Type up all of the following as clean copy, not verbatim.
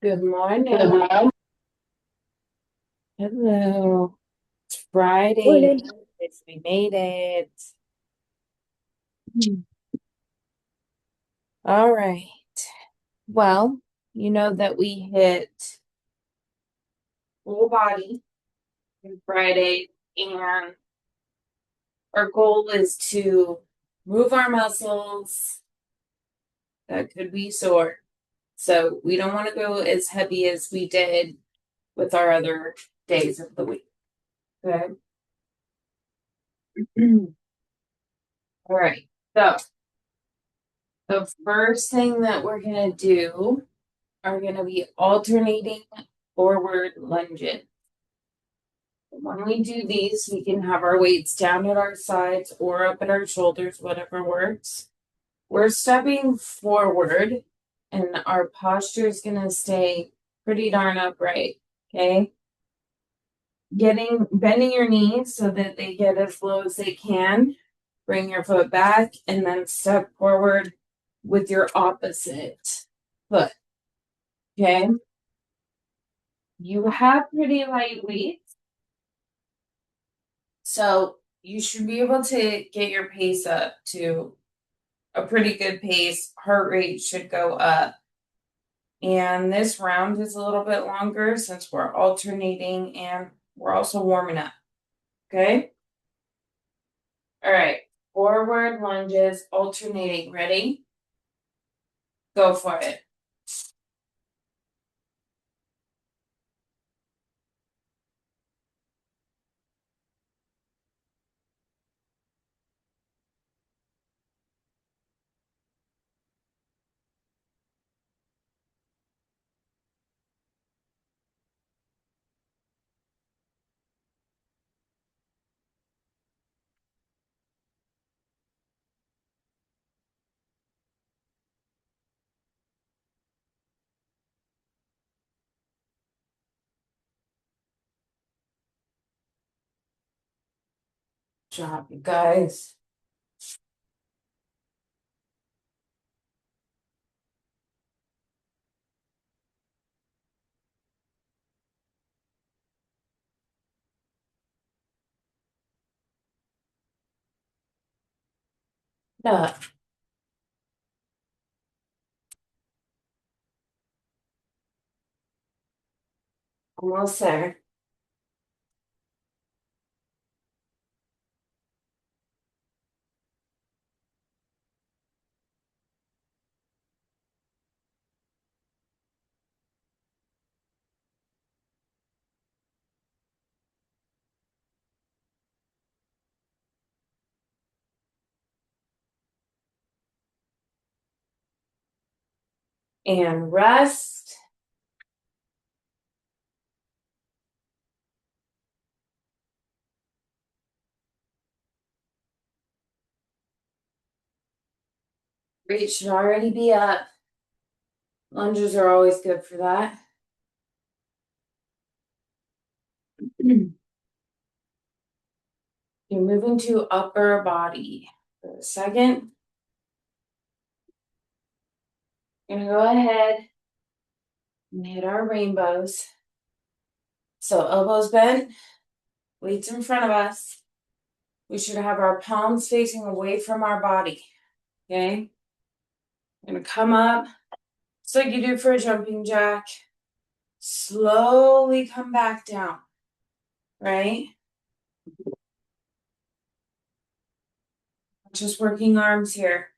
Good morning. Hello. Hello. It's Friday. Morning. We made it. All right. Well, you know that we hit full body on Friday, and our goal is to move our muscles that could be sore. So we don't want to go as heavy as we did with our other days of the week. Okay. All right. So the first thing that we're going to do are going to be alternating forward lunges. When we do these, we can have our weights down at our sides or up at our shoulders, whatever works. We're stepping forward and our posture is going to stay pretty darn upright. Okay. Bending your knees so that they get as low as they can. Bring your foot back and then step forward with your opposite foot. Okay. You have pretty light weights, so you should be able to get your pace up to a pretty good pace. Heart rate should go up. And this round is a little bit longer since we're alternating and we're also warming up. Okay. All right. Forward lunges, alternating. Ready? Go for it. Good job, you guys. Yeah, almost there. And rest. Weight should already be up. Lunges are always good for that. You're moving to upper body. For a second, we're gonna go ahead and hit our rainbows. So elbows bent, weights in front of us. We should have our palms facing away from our body. Okay. We're gonna come up just like you do for a jumping jack. Slowly come back down. Right? Just working arms here.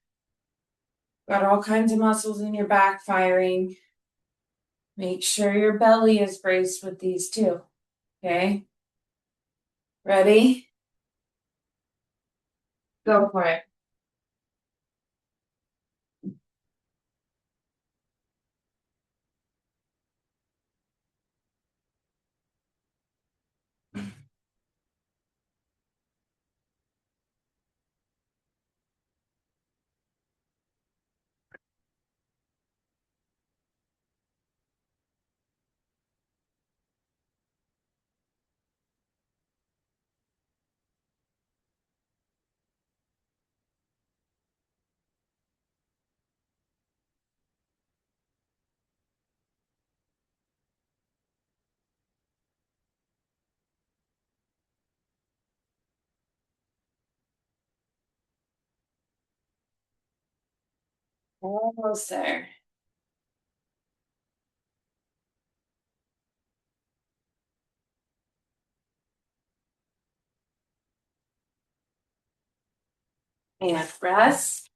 Got all kinds of muscles in your back firing. Make sure your belly is braced with these too. Okay. Ready? Go for it. Almost there. And rest.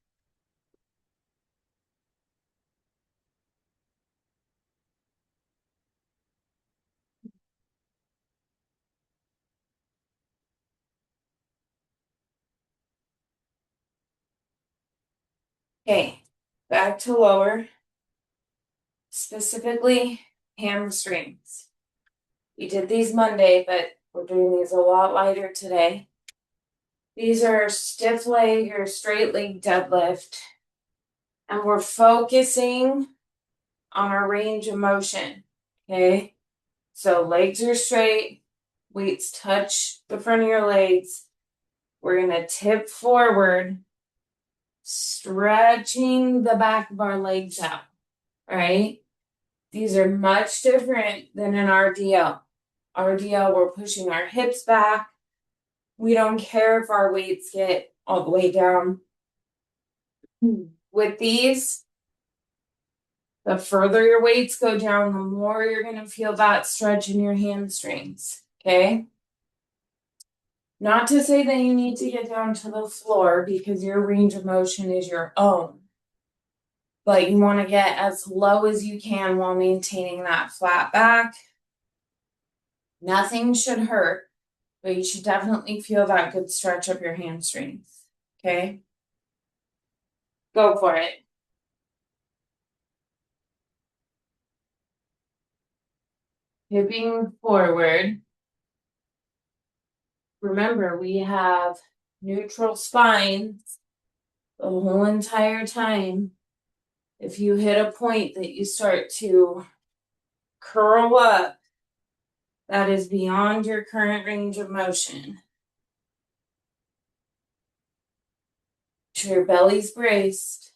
Okay, back to lower, specifically hamstrings. We did these Monday, but we're doing these a lot lighter today. These are stiff leg or straight leg deadlift, and we're focusing on our range of motion. Okay, so legs are straight, weights touch the front of your legs. We're gonna tip forward, stretching the back of our legs out, right? These are much different than an RDL. RDL, we're pushing our hips back. We don't care if our weights get all the way down. With these, the further your weights go down, the more you're going to feel that stretch in your hamstrings. Okay? Not to say that you need to get down to the floor because your range of motion is your own. But you want to get as low as you can while maintaining that flat back. Nothing should hurt, but you should definitely feel that good stretch of your hamstrings. Okay? Go for it. Hipping forward. Remember, we have neutral spines the whole entire time. If you hit a point that you start to curl up, that is beyond your current range of motion. So your belly's braced.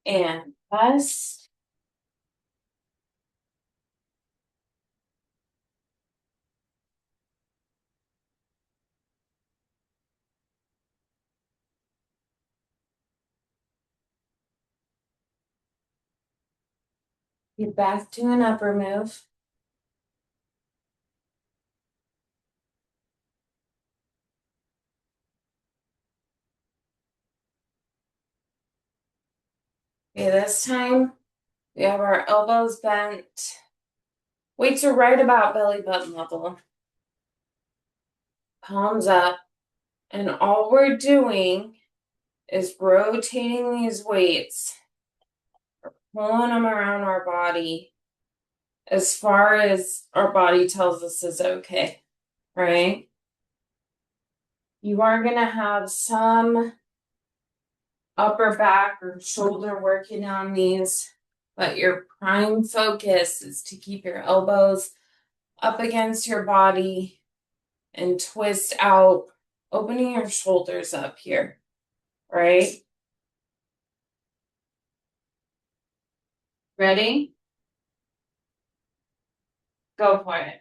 And rest. Get back to an upper move. Okay, this time we have our elbows bent. Weights are right about belly button level. Palms up. And all we're doing is rotating these weights, pulling them around our body as far as our body tells us is okay, right? You are going to have some upper back or shoulder working on these, but your prime focus is to keep your elbows up against your body and twist out, opening your shoulders up here, right? Ready? Go for it.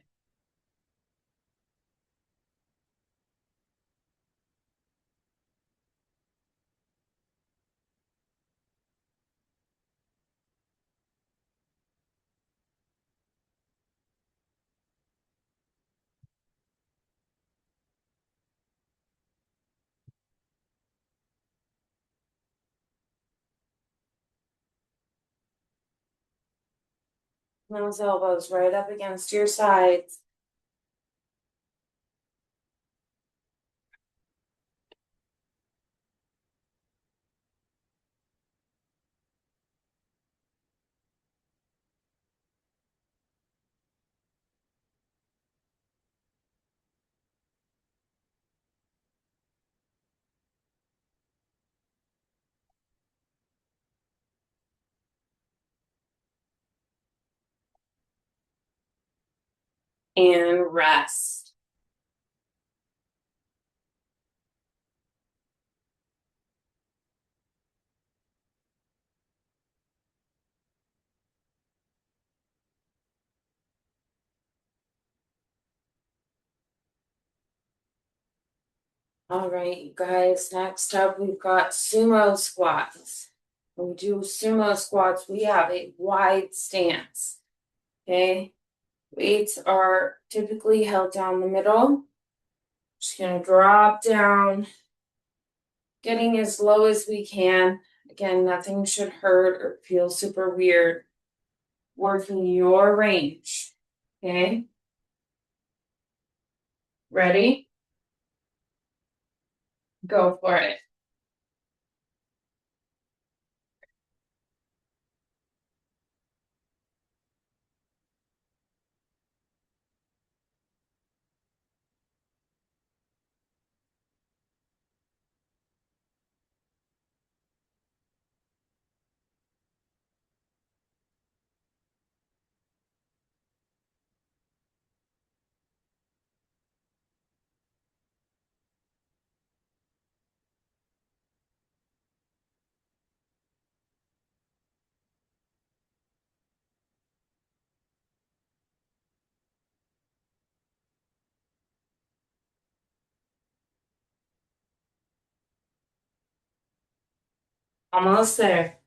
Those elbows right up against your sides. and rest. All right, you guys, next up we've got sumo squats. When we do sumo squats, we have a wide stance. Okay, weights are typically held down the middle. Just gonna drop down, getting as low as we can. Again, nothing should hurt or feel super weird. Working your range. Okay, ready? Go for it. Almost there.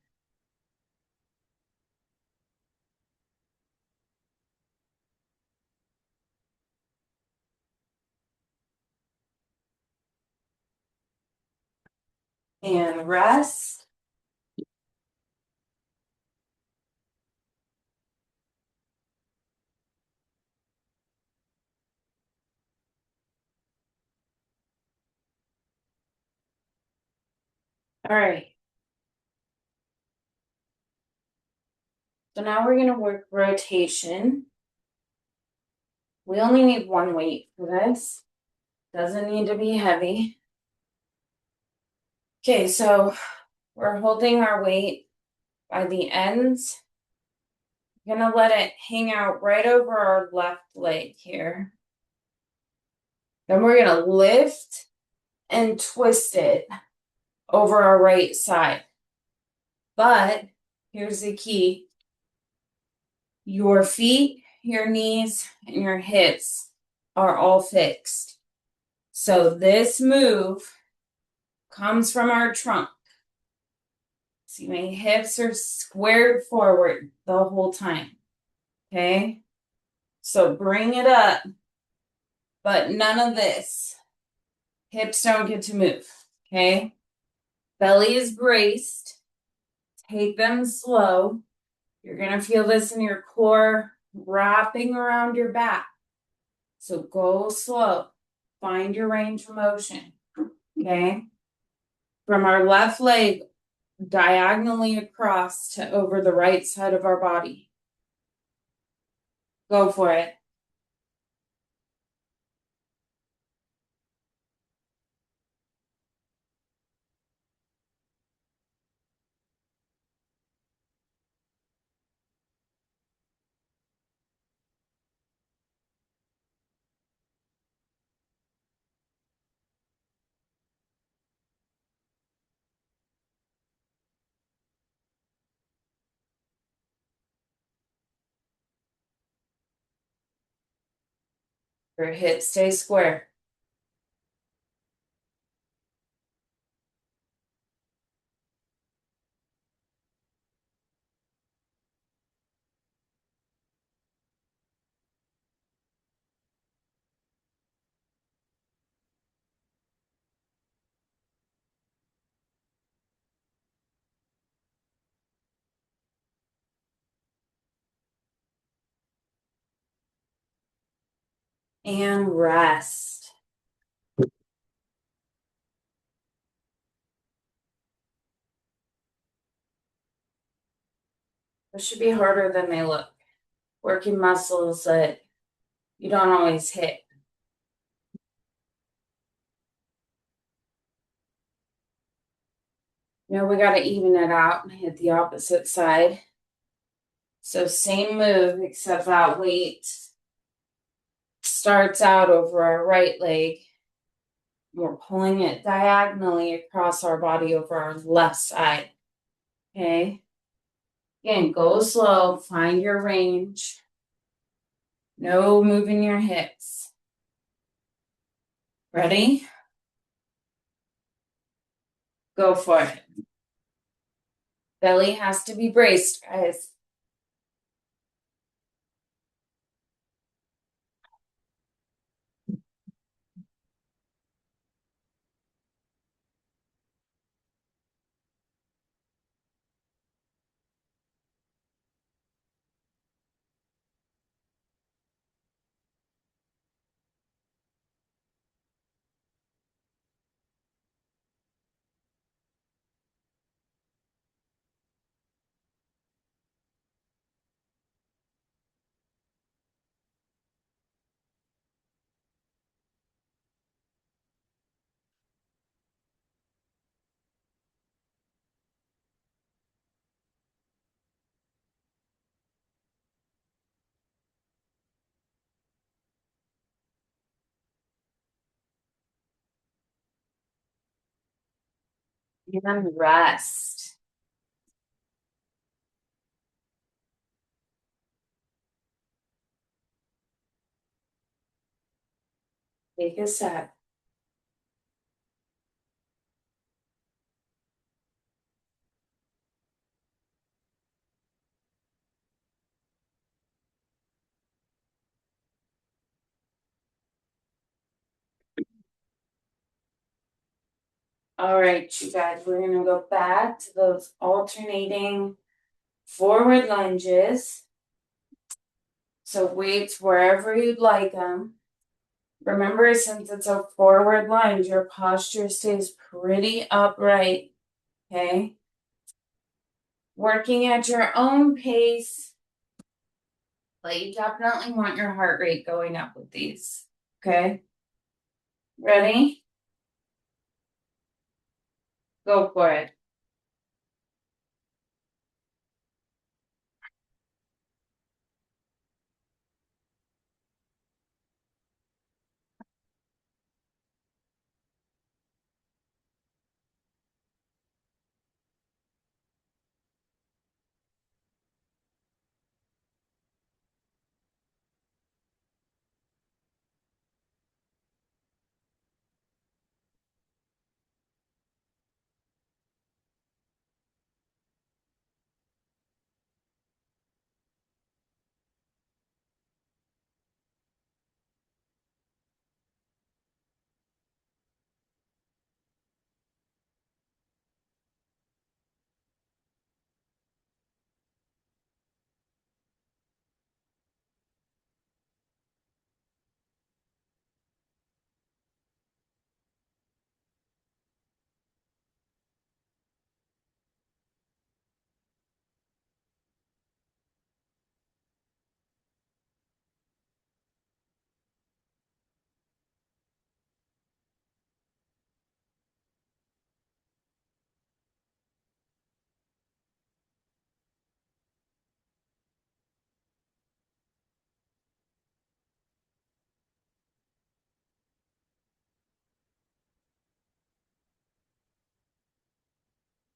And rest. All right. So now we're going to work rotation. We only need one weight for this. Doesn't need to be heavy. Okay, so we're holding our weight by the ends. I'm going to let it hang out right over our left leg here. Then we're going to lift and twist it over our right side. But here's the key. Your feet, your knees, and your hips are all fixed. So this move comes from our trunk. See, my hips are squared forward the whole time. Okay? So bring it up, but none of this. Hips don't get to move. Okay? Belly is braced. Take them slow. You're going to feel this in your core wrapping around your back. So go slow. Find your range of motion. Okay? From our left leg diagonally across to over the right side of our body. Go for it. Your hips stay square. And rest. This should be harder than they look. Working muscles that you don't always hit. We got to even it out and hit the opposite side. So same move, except that weight starts out over our right leg. We're pulling it diagonally across our body over our left side. Okay. Again, go slow, find your range. No moving your hips. Ready? Go for it. Belly has to be braced, guys. And rest. Take a sec. All right, you guys, we're going to go back to those alternating forward lunges. So weights wherever you'd like them. Remember, since it's a forward lunge, your posture stays pretty upright. Okay. Working at your own pace, but you definitely want your heart rate going up with these. Okay. Ready? Go for it.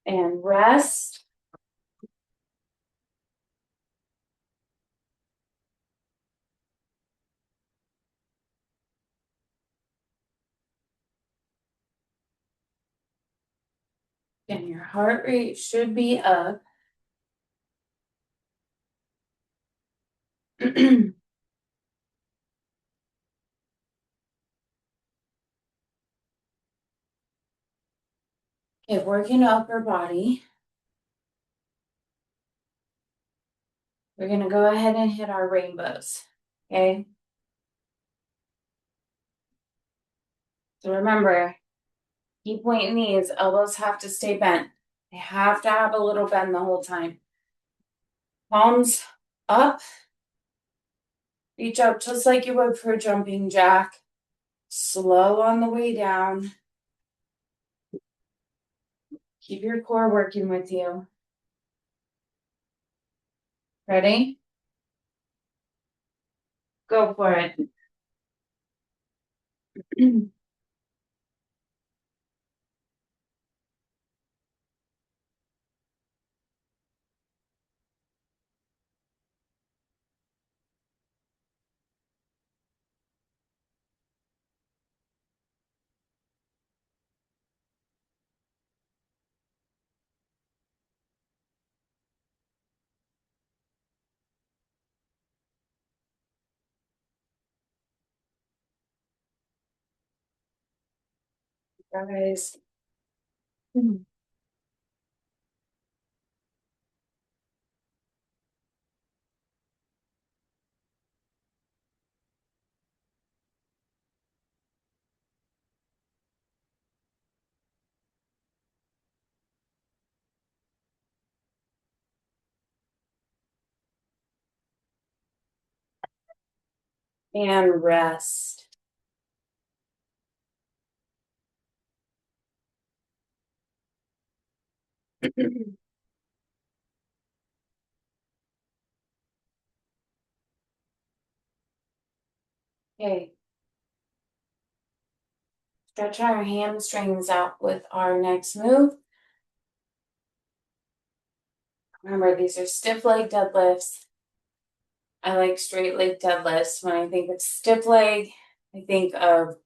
And rest. And your heart rate should be up. Okay, working upper body. We're going to go ahead and hit our rainbows. Okay. So remember, keep pointing these. Elbows have to stay bent. They have to have a little bend the whole time. Palms up. Reach out just like you would for a jumping jack. Slow on the way down. Keep your core working with you. Ready? Go for it. Guys. And rest. Okay. Stretch our hamstrings out with our next move. Remember, these are stiff leg deadlifts. I like straight leg deadlifts. When I think of stiff leg, I think of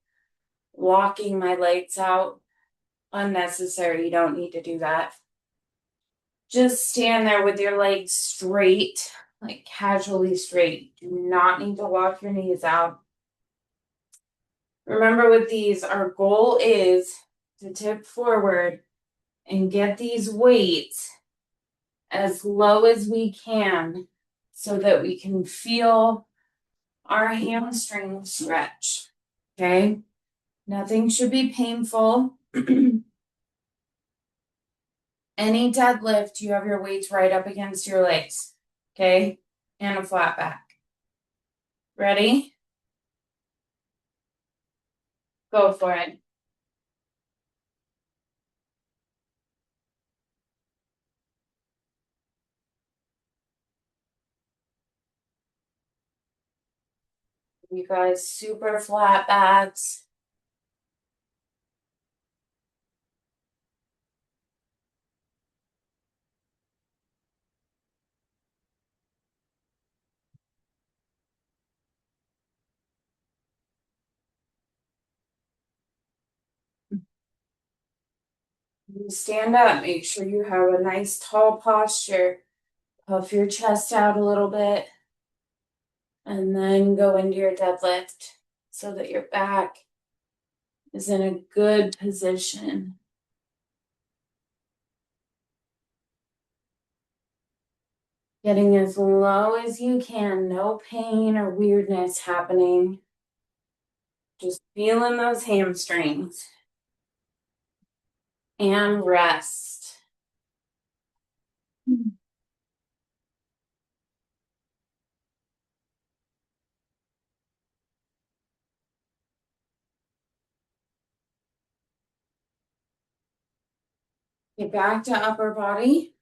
walking my legs out. Unnecessary. You don't need to do that. Just stand there with your legs straight, like casually straight. Do not need to walk your knees out. Remember, with these, our goal is to tip forward and get these weights as low as we can so that we can feel our hamstring stretch. Okay? Nothing should be painful. Any deadlift, you have your weights right up against your legs. Okay? And a flat back. Ready? Go for it. You guys, super flat backs. You stand up, make sure you have a nice tall posture. Puff your chest out a little bit. And then go into your deadlift so that your back is in a good position. Getting as low as you can, no pain or weirdness happening. Just feeling those hamstrings. And rest. Get back to upper body.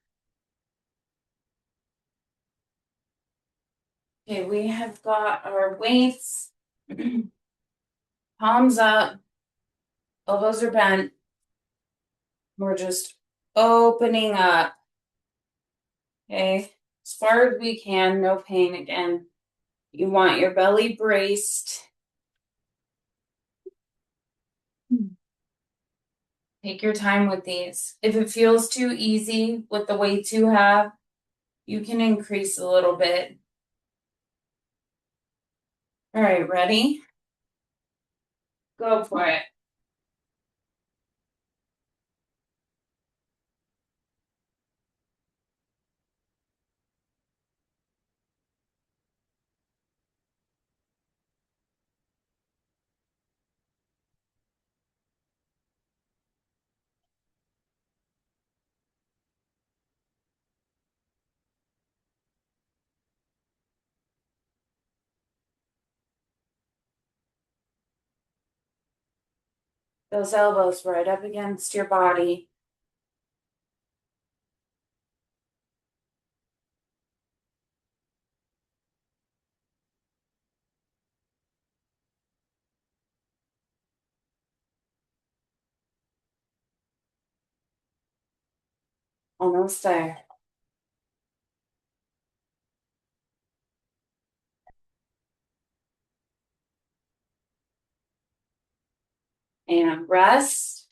Okay, we have got our weights. Palms up. Elbows are bent. We're just opening up. Okay, as far as we can, no pain again. You want your belly braced. Take your time with these. If it feels too easy with the weights you have, you can increase a little bit. All right, ready? Go for it. Those elbows right up against your body. Almost there. And rest.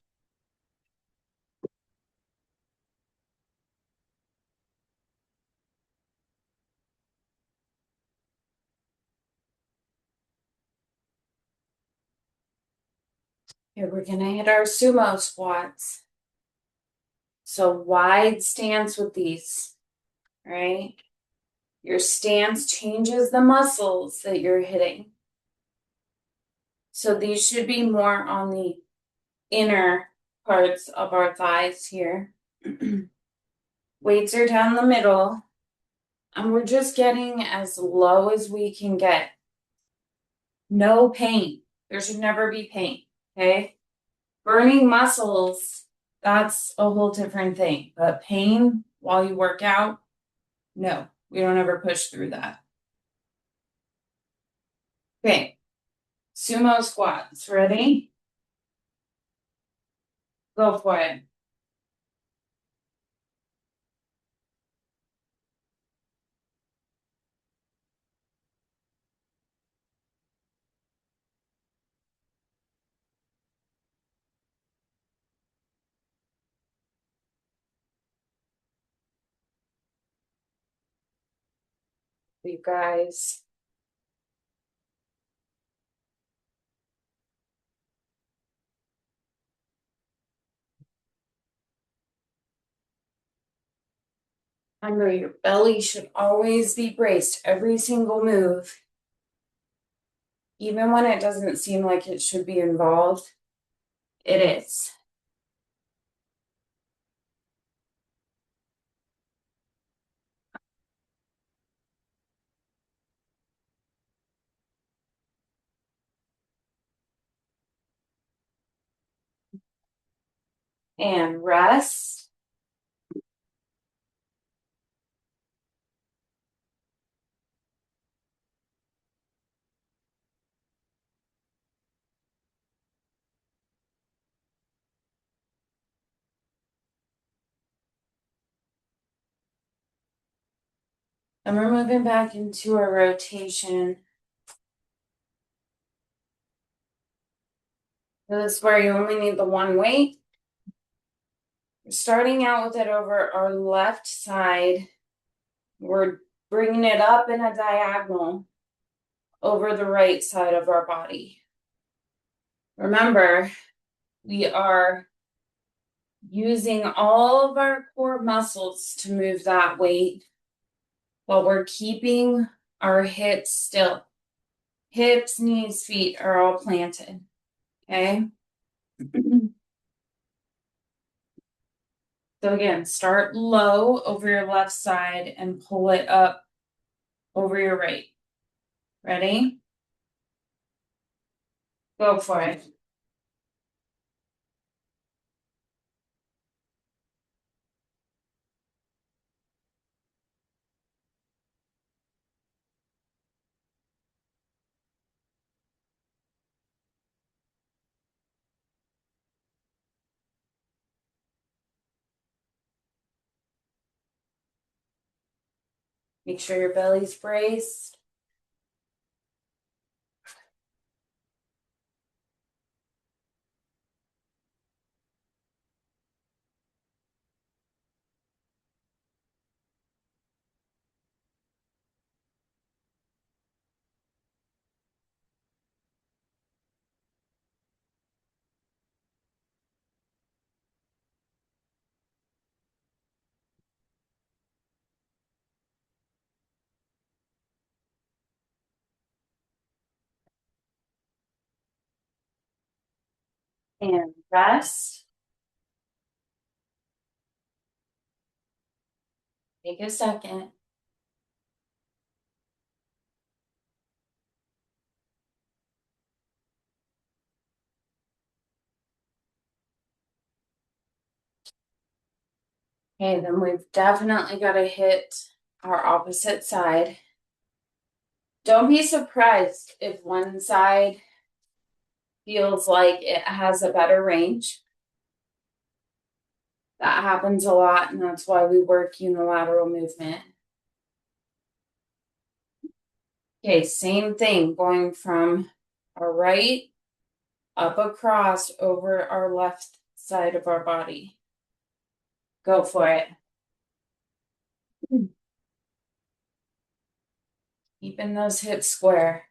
Here we're gonna hit our sumo squats. So wide stance with these, right? Your stance changes the muscles that you're hitting. So these should be more on the inner parts of our thighs here. Weights are down the middle, and we're just getting as low as we can get. No pain. There should never be pain, okay? Burning muscles, that's a whole different thing. But pain while you work out, no, we don't ever push through that. Okay, sumo squats, ready? Go for it. You guys. Remember, your belly should always be braced every single move, even when it doesn't seem like it should be involved. It is. And rest. And we're moving back into our rotation. This is where you only need the one weight. We're starting out with it over our left side. We're bringing it up in a diagonal over the right side of our body. Remember, we are using all of our core muscles to move that weight while we're keeping our hips still. Hips, knees, feet are all planted. Okay? So again, start low over your left side and pull it up over your right. Ready? Go for it. Make sure your belly's braced. And rest. Take a second. Okay, then we've definitely got to hit our opposite side. Don't be surprised if one side feels like it has a better range. That happens a lot, and that's why we work unilateral movement. Okay, same thing, going from our right up across over our left side of our body. Go for it. Keeping those hips square.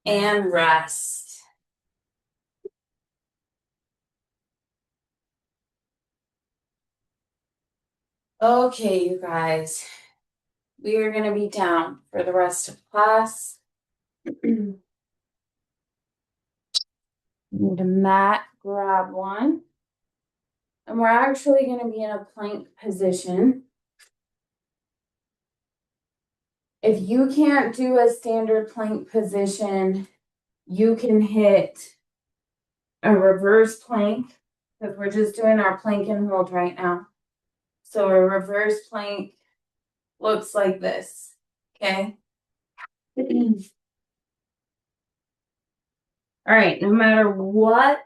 And rest. Okay, you guys, we are going to be down for the rest of class. Need a mat, grab one. And we're actually going to be in a plank position. If you can't do a standard plank position, you can hit a reverse plank, because we're just doing our plank and hold right now. So a reverse plank looks like this, okay? All right, no matter what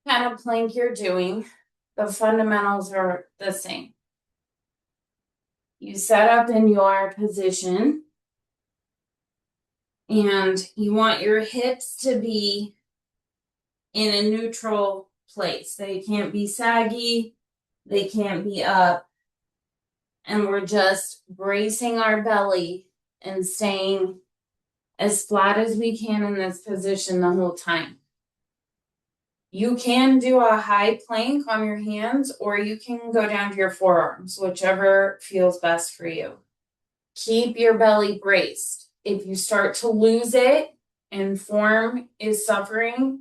kind of plank you're doing, the fundamentals are the same. You set up in your position, and you want your hips to be in a neutral place. They can't be saggy, they can't be up. And we're just bracing our belly and staying as flat as we can in this position the whole time. You can do a high plank on your hands, or you can go down to your forearms, whichever feels best for you. Keep your belly braced. If you start to lose it and form is suffering,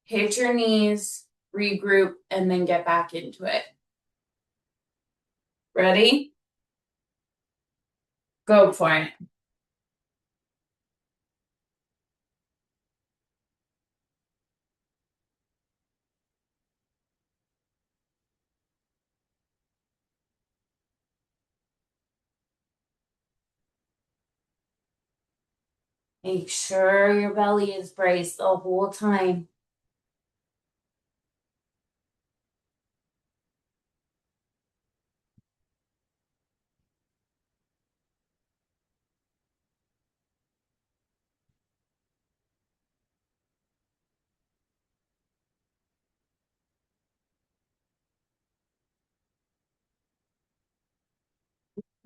hit your knees, regroup, and then get back into it. Ready? Go for it. Make sure your belly is braced the whole time.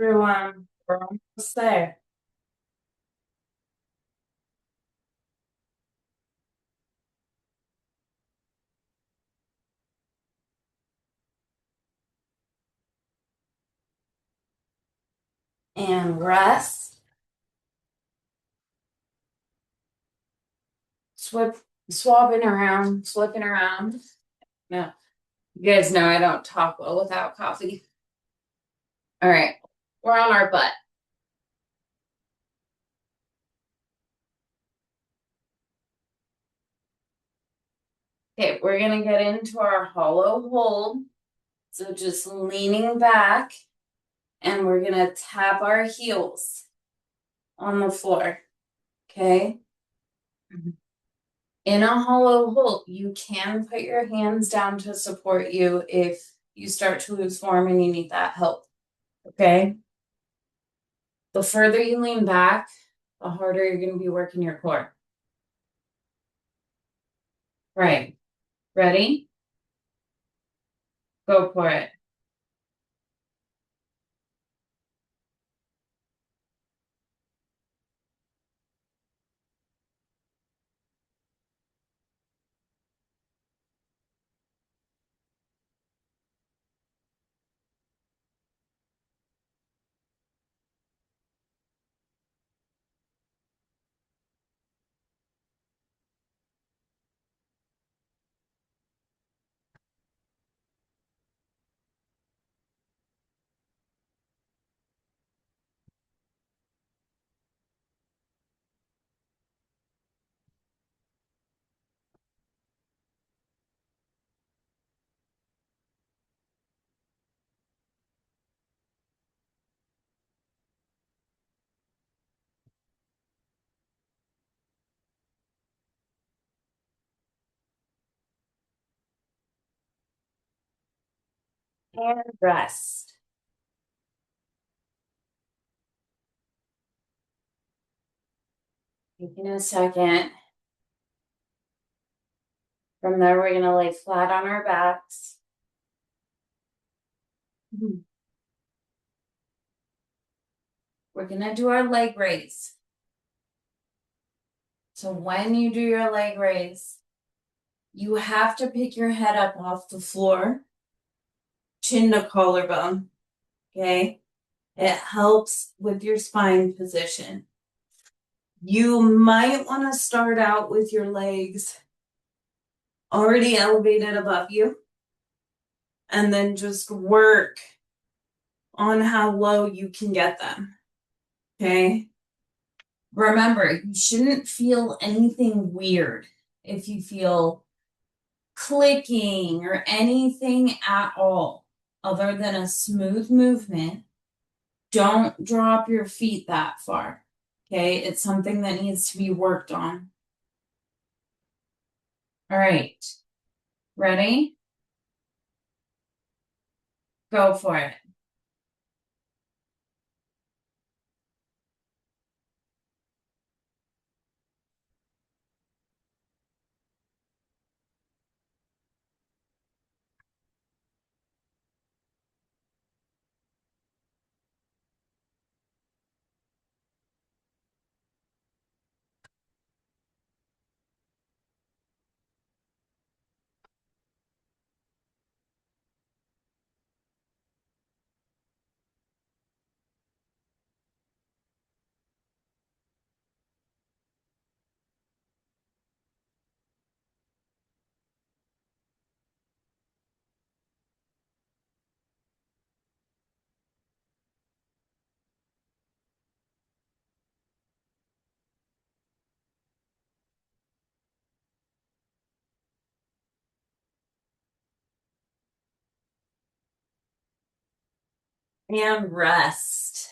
Everyone, we're almost there. And rest. Swapping around, flipping around. No, you guys know I don't talk well without coffee. All right, we're on our butt. Okay, we're gonna get into our hollow hold. So just leaning back, and we're gonna tap our heels on the floor. Okay. In a hollow hold, you can put your hands down to support you if you start to lose form and you need that help. Okay. The further you lean back, the harder you're going to be working your core. Right. Ready? Go for it. And rest. Taking a second. From there, we're gonna lay flat on our backs. We're gonna do our leg raise. So when you do your leg raise, you have to pick your head up off the floor, chin to collarbone, okay? It helps with your spine position. You might want to start out with your legs already elevated above you, and then just work on how low you can get them, okay? Remember, you shouldn't feel anything weird if you feel clicking or anything at all other than a smooth movement. Don't drop your feet that far, okay? It's something that needs to be worked on. All right, ready? Go for it. And rest.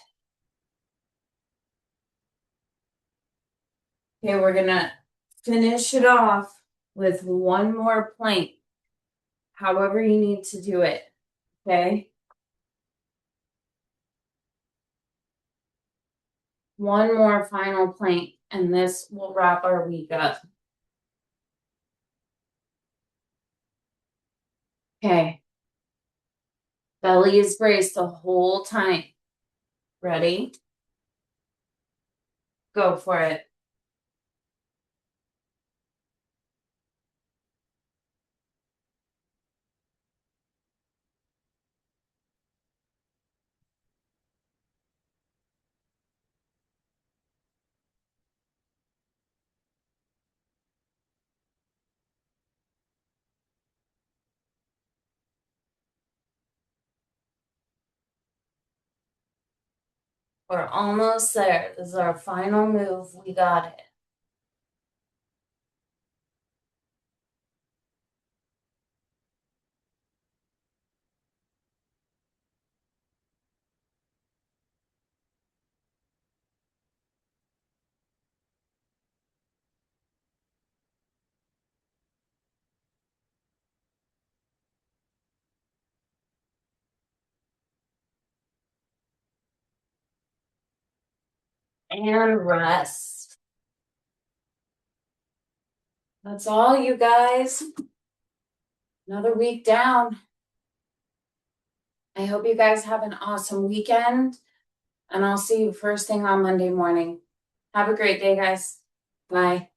Okay, we're gonna finish it off with one more plank, however you need to do it, okay? One more final plank, and this will wrap our week up. Okay. Belly is braced the whole time. Ready? Go for it. We're almost there. This is our final move. We got it. And rest. That's all, you guys. Another week down. I hope you guys have an awesome weekend, and I'll see you first thing on Monday morning. Have a great day, guys. Bye.